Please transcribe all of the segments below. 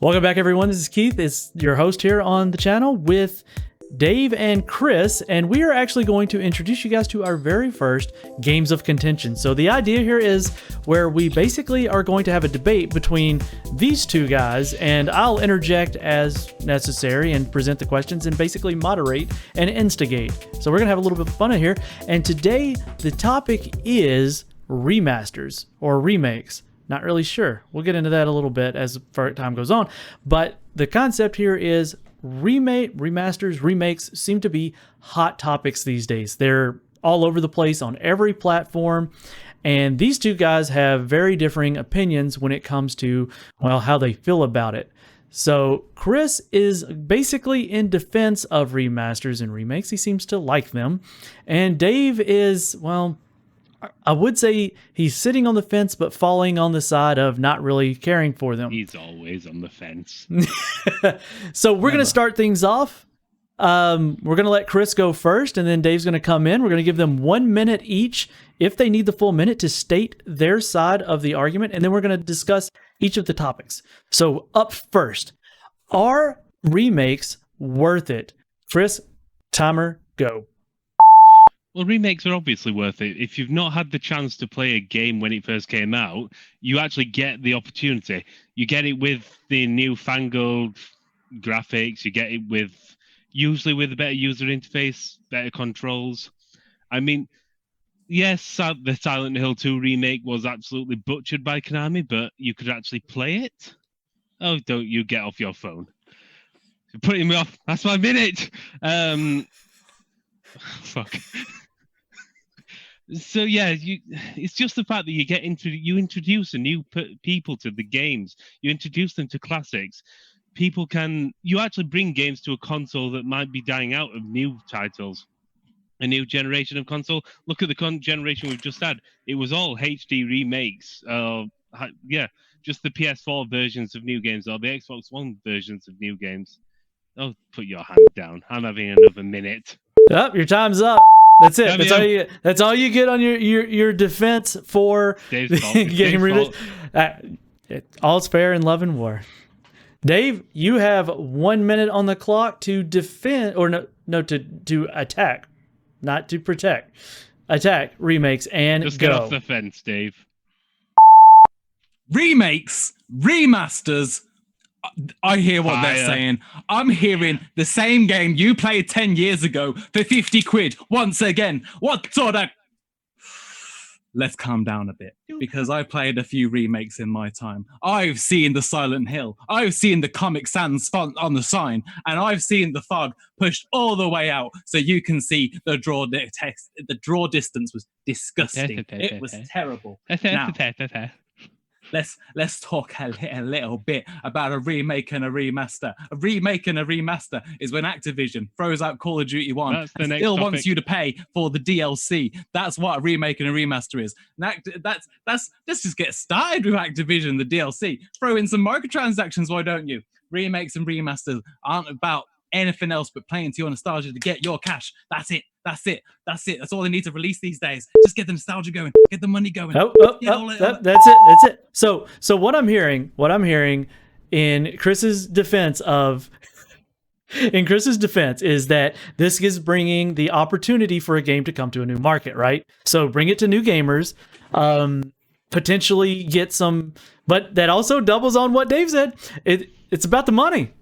Welcome back, everyone. This is Keith. It's your host here on the channel with Dave and Chris, and we are actually going to introduce you guys to our very first Games of Contention. So the idea here is where we basically are going to have a debate between these two guys, and I'll interject as necessary and present the questions and basically moderate and instigate. So we're going to have a little bit of fun in here, and today the topic is remasters or remakes. Not really sure. We'll get into that a little bit as time goes on. But the concept here is remasters, remakes seem to be hot topics these days. They're all over the place on every platform. And these two guys have very differing opinions when it comes to, well, how they feel about it. So Chris is basically in defense of remasters and remakes. He seems to like them. And Dave is, well, I would say he's sitting on the fence, but falling on the side of not really caring for them. He's always on the fence. So we're going to start things off. We're going to let Chris go first, and then Dave's going to come in. We're going to give them 1 minute each, if they need the full minute, to state their side of the argument, and then we're going to discuss each of the topics. So up first, are remakes worth it? Chris, timer, go. Well, remakes are obviously worth it. If you've not had the chance to play a game when it first came out, you actually get the opportunity. You get it with the newfangled graphics. You get it usually with a better user interface, better controls. I mean, yes, the Silent Hill 2 remake was absolutely butchered by Konami, but you could actually play it. Oh, don't you get off your phone. You're putting me off. That's my minute. Fuck. So yeah, it's just the fact that you introduce a new people to the games. You introduce them to classics. You actually bring games to a console that might be dying out of new titles. A new generation of console. Look at the generation we've just had. It was all HD remakes. Just the PS4 versions of new games or the Xbox One versions of new games. Oh, put your hand down. I'm having another minute. Yep, your time's up. That's it. That's all you get on your defense for game release. All's fair in love and war. Dave, you have 1 minute on the clock to defend, or to attack, not to protect. Attack remakes and just go. Get off the fence, Dave. Remakes, remasters. I hear what they're saying. I'm hearing the same game you played 10 years ago for 50 quid once again. What sort of... Let's calm down a bit, because I played a few remakes in my time. I've seen the Silent Hill. I've seen the Comic Sans font on the sign, and I've seen the fog pushed all the way out so you can see the draw text. The draw distance was disgusting. It was terrible. Now, Let's talk a little bit about a remake and a remaster. A remake and a remaster is when Activision throws out Call of Duty 1 and still wants you to pay for the DLC. That's what a remake and a remaster is. Let's just get started with Activision, the DLC. Throw in some microtransactions, why don't you? Remakes and remasters aren't about anything else but playing to your nostalgia to get your cash. That's it. That's all they need to release these days. Just get the nostalgia going, get the money going. That's it. So what I'm hearing in Chris's defense is that this is bringing the opportunity for a game to come to a new market, right? So bring it to new gamers, potentially get some, but that also doubles on what Dave said. It's about the money.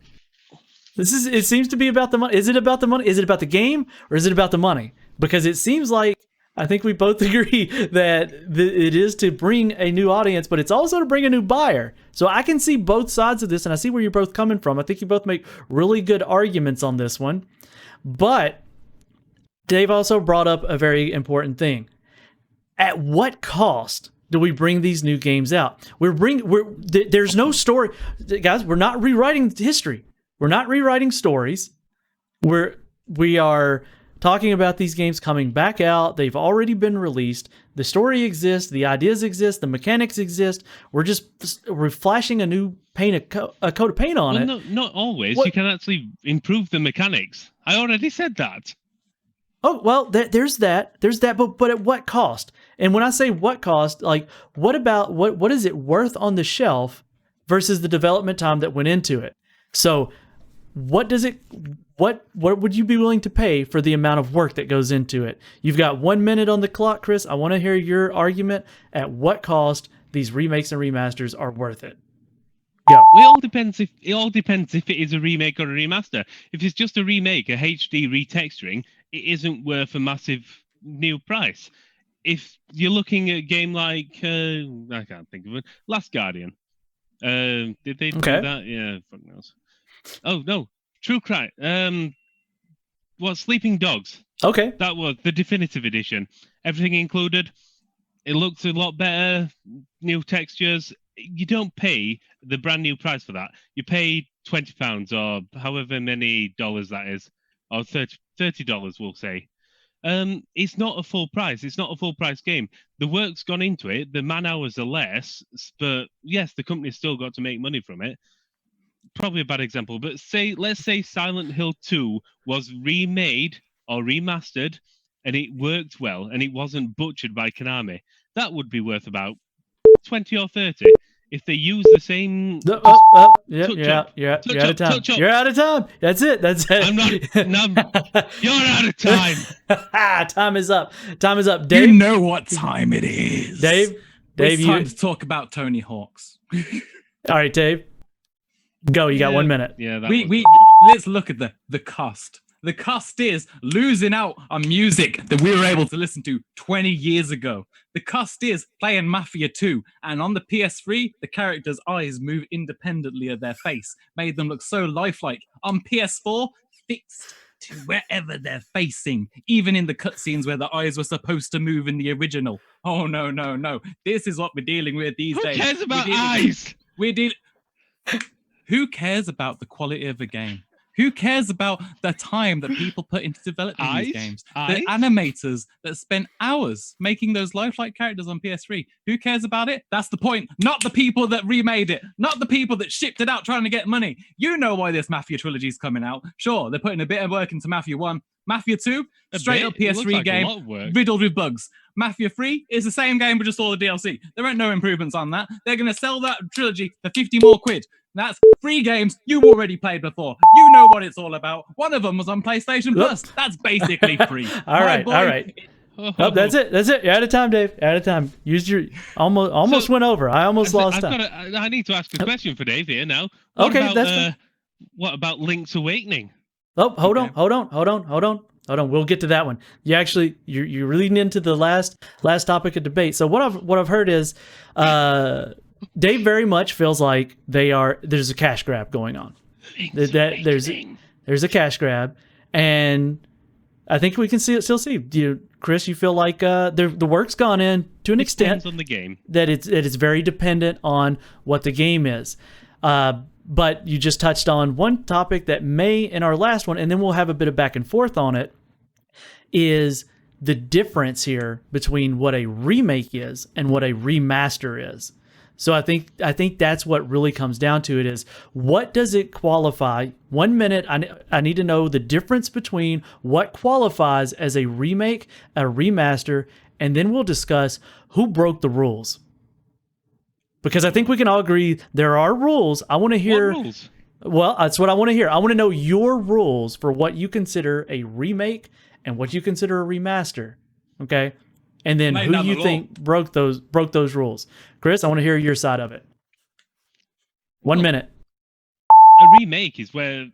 It seems to be about the money. Is it about the money? Is it about the game, or is it about the money? Because it seems like, I think we both agree that it is to bring a new audience, but it's also to bring a new buyer. So I can see both sides of this, and I see where you're both coming from. I think you both make really good arguments on this one. But Dave also brought up a very important thing. At what cost do we bring these new games out? There's no story. Guys, we're not rewriting history. We're not rewriting stories. We are talking about these games coming back out. They've already been released. The story exists. The ideas exist. The mechanics exist. We're flashing a new coat of paint on it. No, not always. What? You can actually improve the mechanics. I already said that. Oh, well, there's that. But at what cost? And when I say what cost, like, what is it worth on the shelf versus the development time that went into it. So what would you be willing to pay for the amount of work that goes into it? You've got 1 minute on the clock, Chris. I want to hear your argument at what cost these remakes and remasters are worth it. Go. Well, it all depends if it is a remake or a remaster. If it's just a remake, a HD retexturing, it isn't worth a massive new price. If you're looking at a game like I can't think of it, Last Guardian. Did they do that? Yeah, fuck knows. Oh no, True Crime. Sleeping Dogs. Okay. That was the definitive edition. Everything included. It looks a lot better. New textures. You don't pay the brand new price for that. You pay £20 or however many dollars that is, or $30, we'll say. It's not a full price. It's not a full price game. The work's gone into it. The man hours are less, but yes, the company's still got to make money from it. Probably a bad example, but let's say Silent Hill 2 was remade or remastered and it worked well and it wasn't butchered by Konami. That would be worth about 20 or 30. If they use the same... You're out of time. You're out of time. That's it. I'm not... you're out of time. Time is up. Dave? You know what time it is. Dave, it's time to talk about Tony Hawk's. All right, Dave. Go. You got 1 minute. Yeah. Let's look at the cost. The cost is losing out on music that we were able to listen to 20 years ago. The cost is playing Mafia 2, and on the PS3, the characters' eyes move independently of their face, made them look so lifelike. On PS4, fixed to wherever they're facing, even in the cutscenes where the eyes were supposed to move in the original. Oh, no. This is what we're dealing with these days. Who cares about eyes? Who cares about the quality of a game? Who cares about the time that people put into developing these games? The animators that spent hours making those lifelike characters on PS3. Who cares about it? That's the point. Not the people that remade it. Not the people that shipped it out trying to get money. You know why this Mafia trilogy is coming out. Sure, they're putting a bit of work into Mafia 1. Mafia 2, straight up PS3 game, riddled with bugs. Mafia 3 is the same game with just all the DLC. There ain't no improvements on that. They're going to sell that trilogy for 50 more quid. That's 3 games you've already played before. You know what it's all about. One of them was on PlayStation Plus. That's basically free. All right. Oh, that's it. You're out of time, Dave. Out of time. Used your almost went over. I almost lost time. I need to ask a question for Dave here now. What about Link's Awakening? Oh, hold on. We'll get to that one. You're leading into the last topic of debate. So what I've heard is Dave very much feels like there's a cash grab going on. There's a cash grab, and I think we can still see. Chris, you feel like the work's gone in to an extent on the game that it's very dependent on what the game is. But you just touched on one topic that may in our last one, and then we'll have a bit of back and forth on it, is the difference here between what a remake is and what a remaster is. So I think that's what really comes down to it is, what does it qualify? 1 minute, I need to know the difference between what qualifies as a remake, a remaster, and then we'll discuss who broke the rules. Because I think we can all agree there are rules. I want to hear... What rules? Well, that's what I want to hear. I want to know your rules for what you consider a remake and what you consider a remaster. Okay? And then who you think broke those rules. Chris, I want to hear your side of it. 1 minute. A remake is where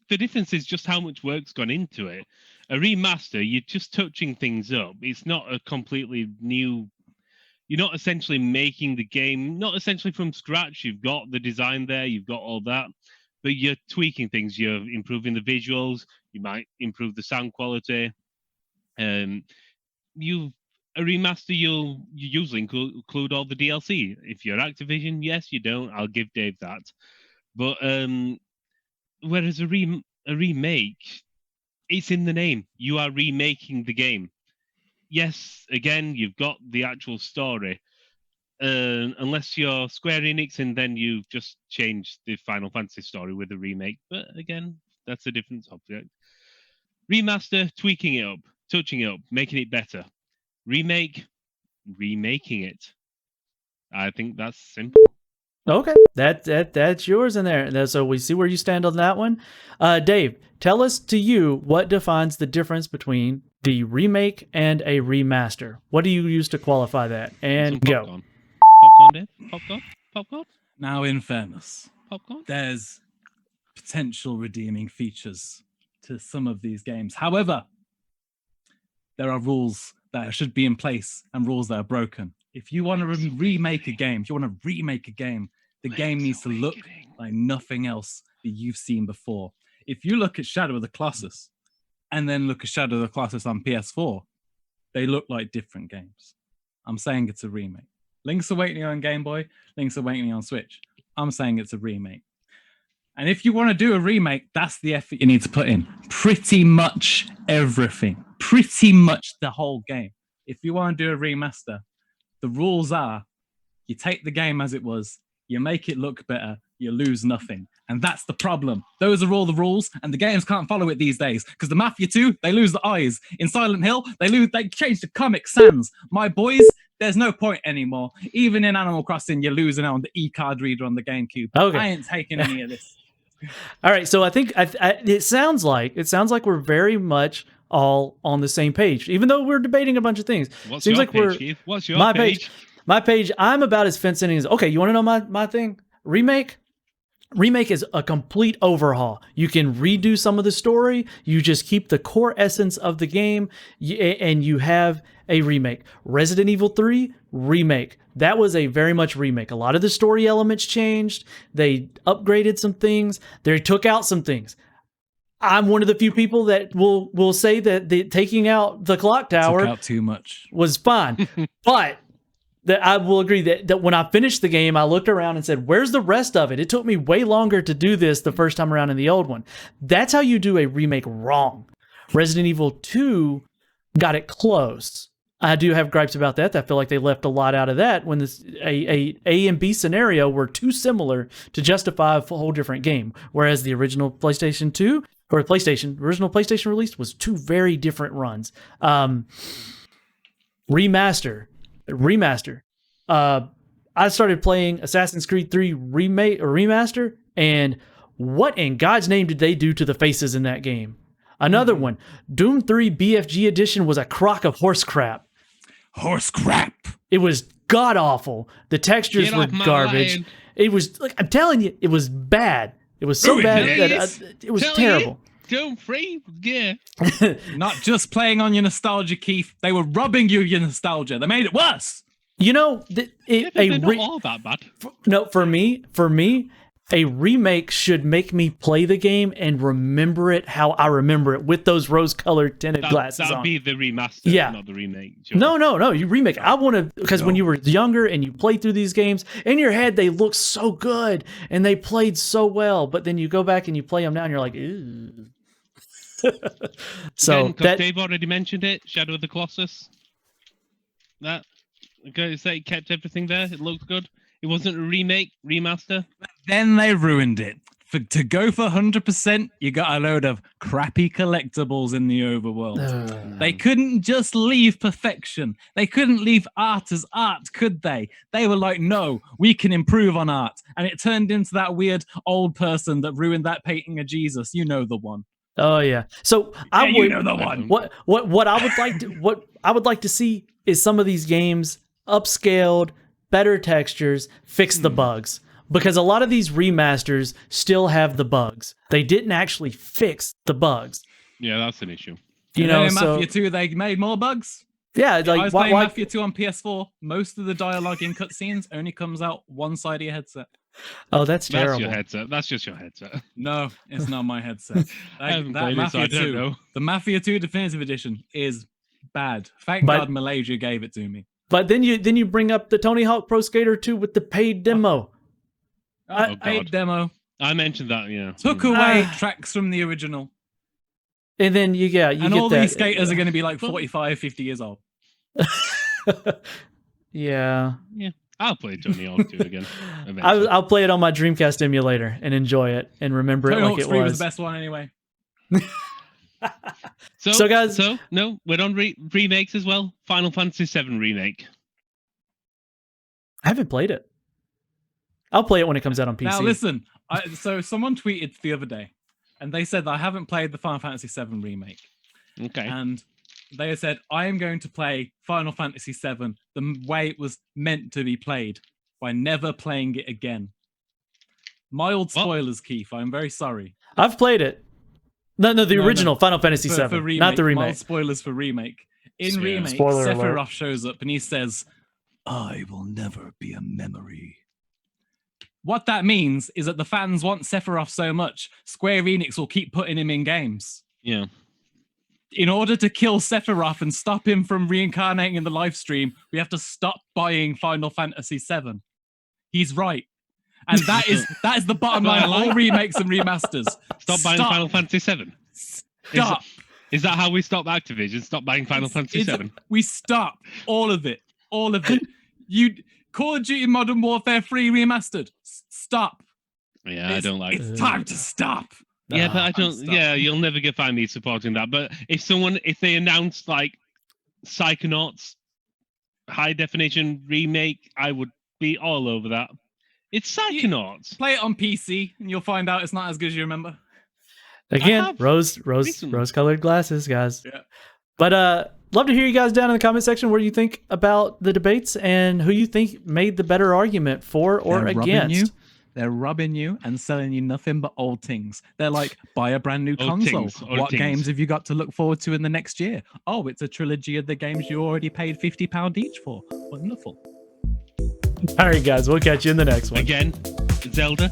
the difference is just how much work's gone into it. A remaster, you're just touching things up. It's not a completely new... You're not essentially making the game, not essentially from scratch. You've got the design there, you've got all that, but you're tweaking things. You're improving the visuals. You might improve the sound quality. A remaster, you usually include all the DLC. If you're Activision, yes, you don't. I'll give Dave that. But whereas a remake, it's in the name. You are remaking the game. Yes, again, you've got the actual story. Unless you're Square Enix, and then you just change the Final Fantasy story with a remake. But again, that's a different subject. Remaster, tweaking it up, touching it up, making it better. Remake, remaking it. I think that's simple. Okay, that's yours in there. So we see where you stand on that one. Dave, tell us to you what defines the difference between the remake and a remaster. What do you use to qualify that? And Some go. popcorn. Popcorn, Dave. Popcorn. Popcorn. Now, in fairness, Popcorn. there's potential redeeming features to some of these games. However, there are rules that should be in place and rules that are broken. If you want to remake a game, the game needs to look like nothing else that you've seen before. If you look at Shadow of the Colossus and then look at Shadow of the Colossus on PS4, they look like different games. I'm saying it's a remake. Link's Awakening on Game Boy, Link's Awakening on Switch. I'm saying it's a remake. And if you want to do a remake, that's the effort you need to put in. Pretty much everything. Pretty much the whole game. If you want to do a remaster, the rules are you take the game as it was, you make it look better, you lose nothing. And that's the problem. Those are all the rules, and the games can't follow it these days. Because the Mafia 2, they lose the eyes. In Silent Hill, they change the Comic Sans. My boys, there's no point anymore. Even in Animal Crossing, you're losing out on the e-card reader on the GameCube. Okay. I ain't taking any of this. All right, so I think it sounds like we're very much all on the same page, even though we're debating a bunch of things. What's Seems your like page, Keith? What's your my page? My page. I'm about as fenced in as okay. You want to know my thing? Remake is a complete overhaul. You can redo some of the story. You just keep the core essence of the game, and you have a remake. Resident Evil 3 remake. That was a very much remake. A lot of the story elements changed. They upgraded some things. They took out some things. I'm one of the few people that will say that taking out the clock tower Took out too much. was fine, but that I will agree that when I finished the game, I looked around and said, "Where's the rest of it?" It took me way longer to do this the first time around in the old one. That's how you do a remake wrong. Resident Evil 2 got it close. I do have gripes about that. I feel like they left a lot out of that when this a and B scenario were too similar to justify a whole different game. Whereas the original PlayStation 2 or original PlayStation release was two very different runs. Remaster. I started playing Assassin's Creed 3 remake or remaster, and what in God's name did they do to the faces in that game? Another one, Doom 3 BFG edition was a crock of horse crap. Horse crap. It was god awful. The textures were garbage. Line. It was like I'm telling you, it was bad. It was so bad that it was terrible. Doom 3, yeah. Not just playing on your nostalgia, Keith. They were robbing you your nostalgia. They made it worse. You know, They're not all that bad. No, for me, a remake should make me play the game and remember it how I remember it with those rose-colored tinted glasses That'd on. be the remaster, Yeah. not the remake. Sure. No, you remake. I want to, because when you were younger and you played through these games, in your head they look so good and they played so well, but then you go back and you play them now and you're like, ew. So Again, 'cause Dave already mentioned it, Shadow of the Colossus. That, okay, so it kept everything there. It looked good. It wasn't a remake, remaster. Then they ruined it. To go for 100%, you got a load of crappy collectibles in the overworld. They couldn't just leave perfection. They couldn't leave art as art, could they? They were like, no, we can improve on art. And it turned into that weird old person that ruined that painting of Jesus. You know the one. Oh yeah. So I would you know the one. What I would like to see is some of these games upscaled, better textures, fix the bugs. Because a lot of these remasters still have the bugs. They didn't actually fix the bugs. Yeah, that's an issue. You know, in so Mafia 2, they made more bugs. yeah, I like was playing Mafia 2 on PS4. Most of the dialogue in cutscenes only comes out one side of your headset. oh, that's terrible. That's your headset. That's just your headset. No, it's not my headset. I haven't That played it, so I Mafia don't 2, know. the Mafia 2 Definitive Edition is bad. Thank But- God Malaysia gave it to me. But then you bring up the Tony Hawk Pro Skater 2 with the paid demo. Oh, Paid God. demo. I mentioned that, yeah. Took away tracks from the original. And then you And get all that. these skaters are going to be like 45, 50 years old. Yeah. Yeah. I'll play Tony Hawk 2 again. eventually. I'll play it on my Dreamcast emulator and enjoy it and remember Tony it like Hawk's it 3 was was. the best one anyway. So, guys- no, we're on remakes as well. Final Fantasy VII Remake. I haven't played it. I'll play it when it comes out on PC. Now listen, so someone tweeted the other day, and they said that I haven't played the Final Fantasy VII remake. Okay. And they said I am going to play Final Fantasy VII the way it was meant to be played, by never playing it again. Mild spoilers, Keith. I'm very sorry. I've played it. No, the original Final Fantasy VII, for remake, not the remake. Mild spoilers for remake. In remake, Spoiler Sephiroth alert. shows up and he says, "I will never be a memory." What that means is that the fans want Sephiroth so much, Square Enix will keep putting him in games. Yeah. In order to kill Sephiroth and stop him from reincarnating in the live stream, we have to stop buying Final Fantasy VII. He's right. And that is the bottom line of all remakes and remasters. Stop buying Final Fantasy VII. Stop. Is that how we stop Activision? Stop buying Final Fantasy VII? We stop. All of it. All of it. Call of Duty Modern Warfare 3 remastered. Stop. Yeah, I don't like it. It's time to stop. Yeah, but I don't. Yeah, you'll never find me supporting that. But if they announced like Psychonauts high definition remake, I would be all over that. It's Psychonauts. Play it on PC, and you'll find out it's not as good as you remember. Again, rose-colored glasses, guys. Yeah. But love to hear you guys down in the comment section what you think about the debates and who you think made the better argument for or against. They're robbing you and selling you nothing but old things. They're like, buy a brand new console. What games have you got to look forward to in the next year? Oh, it's a trilogy of the games you already paid £50 each for. Wonderful. All right, guys, we'll catch you in the next one. Again, Zelda.